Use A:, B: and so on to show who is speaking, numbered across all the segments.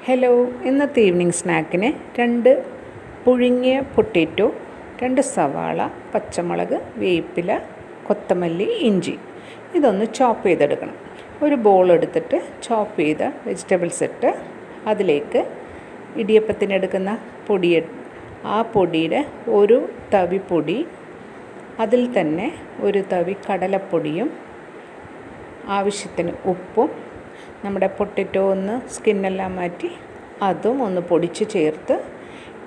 A: Hello, ഇന്നത്തെ evening സ്നാക്കിന് 2 പുഴുങ്ങിയ potato, 2 സവാള, പച്ചമുളക്, വേപ്പില, കൊത്തമല്ലി, ഇഞ്ചി ഇതൊന്ന് ചോപ്പ് ചെയ്തെടുക്കണം. ഒരു ബോൾ എടുത്തിട്ട് ചോപ്പ് ചെയ്ത വെജിറ്റബിൾസ് ഇട്ട് അതിലേക്ക് ഇടിയപ്പത്തിനെടുക്കുന്ന പൊടി, ആ പൊടിയുടെ ഒരു തവി പൊടി, അതിൽ തന്നെ ഒരു തവി കടലപ്പൊടിയും ആവശ്യത്തിന് ഉപ്പും, നമ്മുടെ പൊട്ടറ്റോ ഒന്ന് സ്കിന്നെല്ലാം മാറ്റി അതും ഒന്ന് പൊടിച്ച് ചേർത്ത്,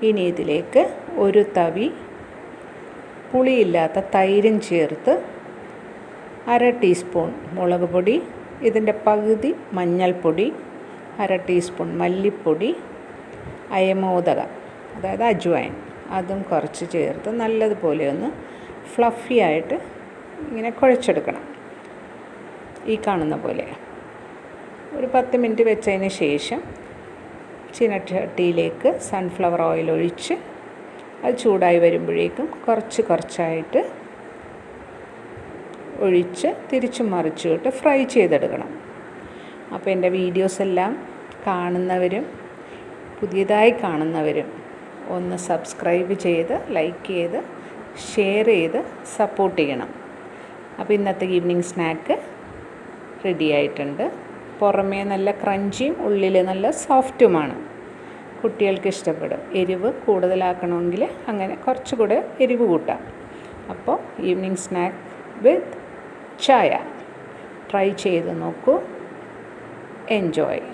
A: ഇനി ഇതിലേക്ക് ഒരു തവി പുളിയില്ലാത്ത തൈരും ചേർത്ത് 1/2 ടീസ്പൂൺ മുളക് പൊടി, ഇതിൻ്റെ പകുതി മഞ്ഞൾപ്പൊടി, 1/2 ടീസ്പൂൺ മല്ലിപ്പൊടി, അയമോദക അതായത് അജ്വൈൻ അതും കുറച്ച് ചേർത്ത് നല്ലതുപോലെ ഒന്ന് ഫ്ലഫി ആയിട്ട് ഇങ്ങനെ കുഴച്ചെടുക്കണം. ഈ കാണുന്ന പോലെ ഒരു 10 മിനിറ്റ് വെച്ചതിന് ശേഷം ചീനച്ചട്ടിയിലേക്ക് സൺഫ്ലവർ ഓയിൽ ഒഴിച്ച് അത് ചൂടായി വരുമ്പോഴേക്കും കുറച്ചായിട്ട് ഒഴിച്ച് തിരിച്ചും മറിച്ചുവിട്ട് ഫ്രൈ ചെയ്തെടുക്കണം. അപ്പോൾ എൻ്റെ വീഡിയോസ് എല്ലാം കാണുന്നവരും പുതിയതായി കാണുന്നവരും ഒന്ന് സബ്സ്ക്രൈബ് ചെയ്ത് ലൈക്ക് ചെയ്ത് ഷെയർ ചെയ്ത് സപ്പോർട്ട് ചെയ്യണം. അപ്പോൾ ഇന്നത്തെ ഈവനിങ് സ്നാക്ക് റെഡി ആയിട്ടുണ്ട്. പുറമേ നല്ല ക്രഞ്ചിയും ഉള്ളിൽ നല്ല സോഫ്റ്റുമാണ്. കുട്ടികൾക്ക് ഇഷ്ടപ്പെടും. എരിവ് കൂടുതലാക്കണമെങ്കിൽ അങ്ങനെ കുറച്ചുകൂടെ എരിവ് കൂട്ടാം. അപ്പോൾ ഈവനിങ് സ്നാക്ക് വിത്ത് ചായ ട്രൈ ചെയ്ത് നോക്കൂ. എൻജോയ്.